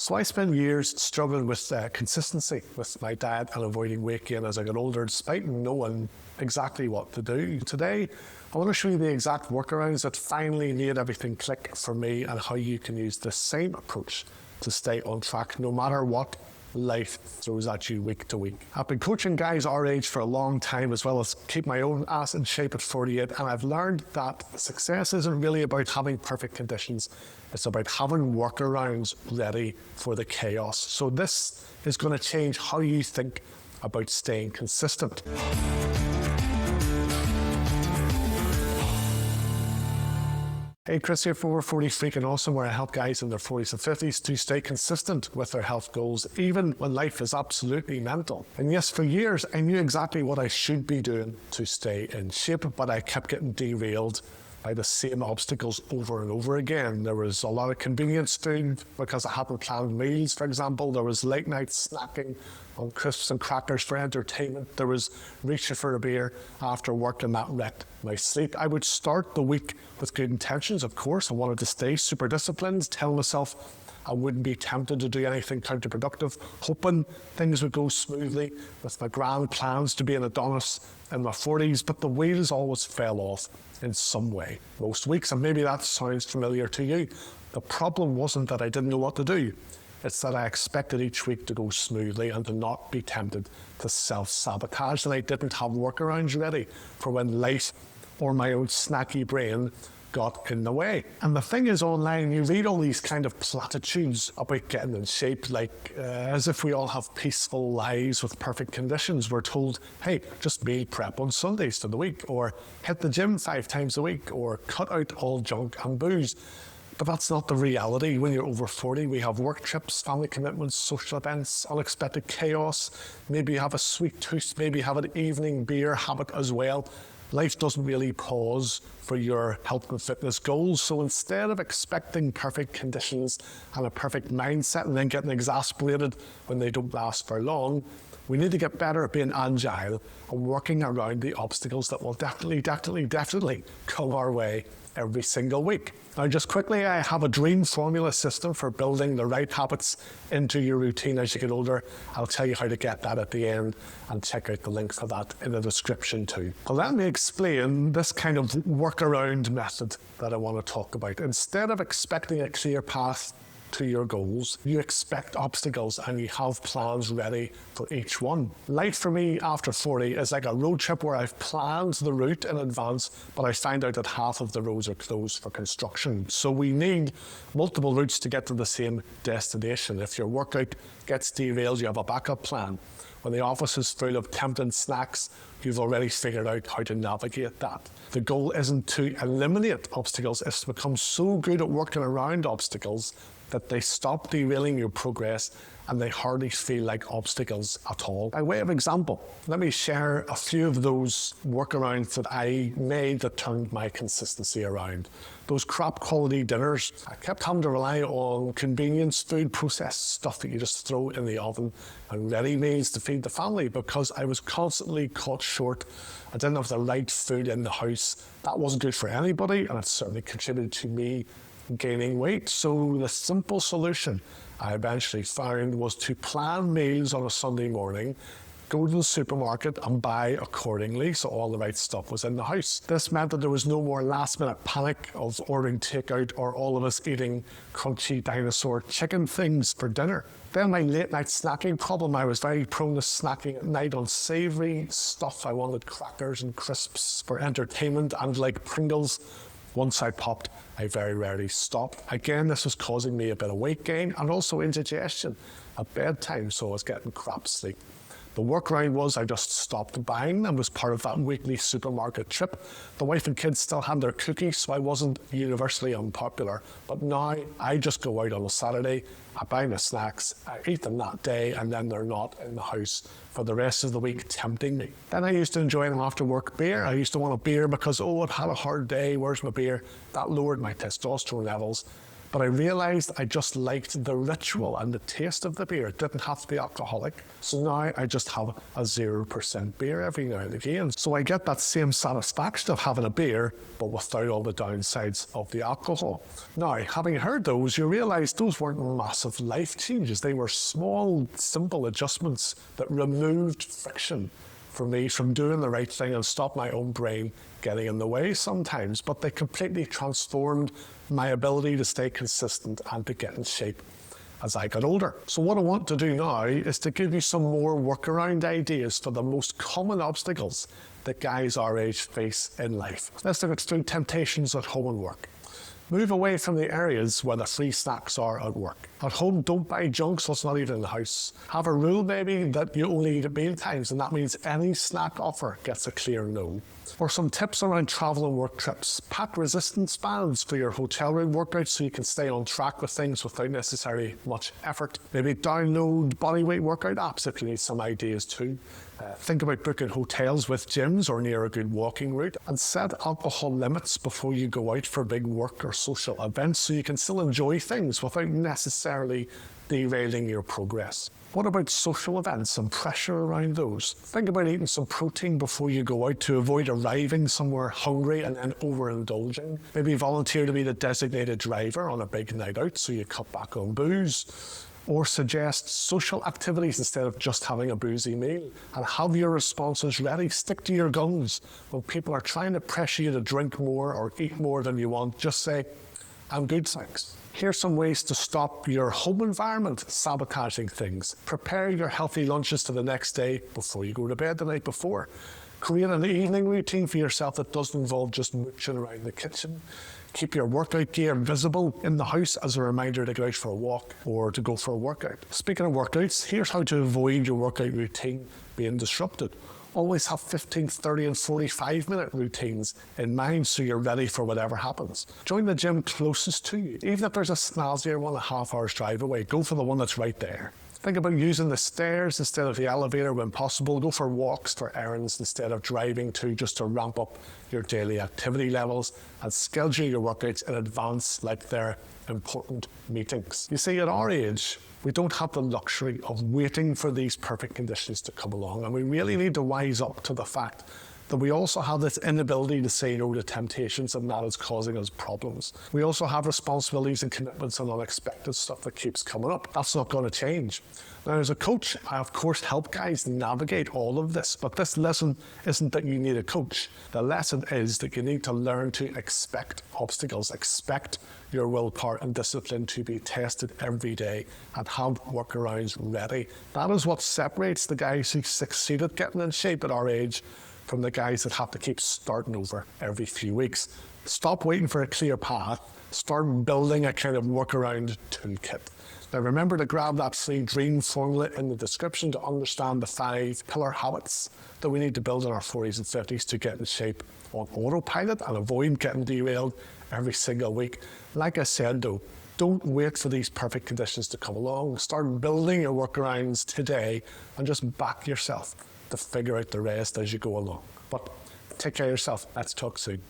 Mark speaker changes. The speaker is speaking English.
Speaker 1: So I spent years struggling with consistency with my diet and avoiding weight gain as I got older, despite knowing exactly what to do. Today, I want to show you the exact workarounds that finally made everything click for me and how you can use the same approach to stay on track no matter what life throws at you week to week. I've been coaching guys our age for a long time, as well as keep my own ass in shape at 48, and I've learned that success isn't really about having perfect conditions. It's about having workarounds ready for the chaos. So this is going to change how you think about staying consistent. Hey, Chris here for Over 40 Freaking Awesome, where I help guys in their 40s and 50s to stay consistent with their health goals, even when life is absolutely mental. And yes, for years, I knew exactly what I should be doing to stay in shape, but I kept getting derailed by the same obstacles over and over again. There was a lot of convenience food because I hadn't planned meals, for example. There was late night snacking on crisps and crackers for entertainment. There was reaching for a beer after work, and that wrecked my sleep. I would start the week with good intentions, of course. I wanted to stay super disciplined, tell myself I wouldn't be tempted to do anything counterproductive, hoping things would go smoothly with my grand plans to be an Adonis in my 40s, but the wheels always fell off in some way most weeks, and maybe that sounds familiar to you. The problem wasn't that I didn't know what to do. It's that I expected each week to go smoothly and to not be tempted to self-sabotage, and I didn't have workarounds ready for when life or my own snacky brain got in the way. And the thing is, online, you read all these kind of platitudes about getting in shape, like as if we all have peaceful lives with perfect conditions. We're told, hey, just meal prep on Sundays for the week, or hit the gym 5 times a week, or cut out all junk and booze. But that's not the reality. When you're over 40, we have work trips, family commitments, social events, unexpected chaos. Maybe you have a sweet tooth, maybe you have an evening beer habit as well. Life doesn't really pause for your health and fitness goals. So instead of expecting perfect conditions and a perfect mindset and then getting exasperated when they don't last for long, we need to get better at being agile and working around the obstacles that will definitely come our way every single week. Now, just quickly, I have a dream formula system for building the right habits into your routine as you get older. I'll tell you how to get that at the end, and check out the link for that in the description too. But let me explain this kind of workaround method that I want to talk about. Instead of expecting a clear path to your goals, you expect obstacles and you have plans ready for each one. Life for me after 40 is like a road trip where I've planned the route in advance, but I find out that half of the roads are closed for construction. So we need multiple routes to get to the same destination. If your workout gets derailed, you have a backup plan. When the office is full of tempting snacks, you've already figured out how to navigate that. The goal isn't to eliminate obstacles, it's to become so good at working around obstacles that they stop derailing your progress and they hardly feel like obstacles at all. By way of example, let me share a few of those workarounds that I made that turned my consistency around. Those crap quality dinners, I kept having to rely on convenience food, processed stuff that you just throw in the oven, and ready meals to feed the family because I was constantly caught short. I didn't have the right food in the house. That wasn't good for anybody, and it certainly contributed to me gaining weight. So the simple solution I eventually found was to plan meals on a Sunday morning, go to the supermarket and buy accordingly, so all the right stuff was in the house. This meant that there was no more last-minute panic of ordering takeout or all of us eating crunchy dinosaur chicken things for dinner. Then my late-night snacking problem, I was very prone to snacking at night on savoury stuff. I wanted crackers and crisps for entertainment, and like Pringles, once I popped, I very rarely stopped. Again, this was causing me a bit of weight gain and also indigestion at bedtime, so I was getting crap sleep. The workaround was I just stopped buying them as part of that weekly supermarket trip. The wife and kids still had their cookies, so I wasn't universally unpopular. But now I just go out on a Saturday, I buy my snacks, I eat them that day, and then they're not in the house for the rest of the week tempting me. Then I used to enjoy an after work beer. I used to want a beer because, oh, I've had a hard day, where's my beer? That lowered my testosterone levels. but I realized I just liked the ritual and the taste of the beer. It didn't have to be alcoholic. So now I just have a 0% beer every now and again. So I get that same satisfaction of having a beer, but without all the downsides of the alcohol. Now, having heard those, you realize those weren't massive life changes. They were small, simple adjustments that removed friction for me from doing the right thing and stopped my own brain getting in the way sometimes, but they completely transformed my ability to stay consistent and to get in shape as I got older. So what I want to do now is to give you some more workaround ideas for the most common obstacles that guys our age face in life. Let's look at through temptations at home and work. Move away from the areas where the free snacks are at work. At home, don't buy junk so it's not even in the house. Have a rule maybe that you only eat at meal times, and that means any snack offer gets a clear no. Or some tips around travel and work trips. Pack resistance bands for your hotel room workouts so you can stay on track with things without necessarily much effort. Maybe download bodyweight workout apps if you need some ideas too. Think about booking hotels with gyms or near a good walking route, and set alcohol limits before you go out for big work or social events so you can still enjoy things without necessarily derailing your progress. What about social events and pressure around those? Think about eating some protein before you go out to avoid arriving somewhere hungry and then overindulging. Maybe volunteer to be the designated driver on a big night out so you cut back on booze. Or suggest social activities instead of just having a boozy meal. And have your responses ready. Stick to your guns. When people are trying to pressure you to drink more or eat more than you want, just say, I'm good, thanks. Here's some ways to stop your home environment sabotaging things. Prepare your healthy lunches to the next day before you go to bed the night before. Create an evening routine for yourself that doesn't involve just mooching around the kitchen. Keep your workout gear visible in the house as a reminder to go out for a walk or to go for a workout. Speaking of workouts, here's how to avoid your workout routine being disrupted. Always have 15, 30 and 45-minute routines in mind so you're ready for whatever happens. Join the gym closest to you. Even if there's a snazzier 1.5 hours drive away, go for the one that's right there. Think about using the stairs instead of the elevator when possible. Go for walks for errands instead of driving to, just to ramp up your daily activity levels, and schedule your workouts in advance like they're important meetings. You see, at our age, we don't have the luxury of waiting for these perfect conditions to come along, and we really need to wise up to the fact that we also have this inability to say no to temptations, and that is causing us problems. We also have responsibilities and commitments and unexpected stuff that keeps coming up. That's not going to change. Now, as a coach, I of course help guys navigate all of this, but this lesson isn't that you need a coach. The lesson is that you need to learn to expect obstacles, expect your willpower and discipline to be tested every day, and have workarounds ready. That is what separates the guys who succeed at getting in shape at our age from the guys that have to keep starting over every few weeks. Stop waiting for a clear path. Start building a kind of workaround toolkit. Now remember to grab that free dream formula in the description to understand the 5 pillar habits that we need to build in our 40s and 50s to get in shape on autopilot and avoid getting derailed every single week. Like I said though, don't wait for these perfect conditions to come along. Start building your workarounds today and just back yourself to figure out the rest as you go along. But take care of yourself. Let's talk soon.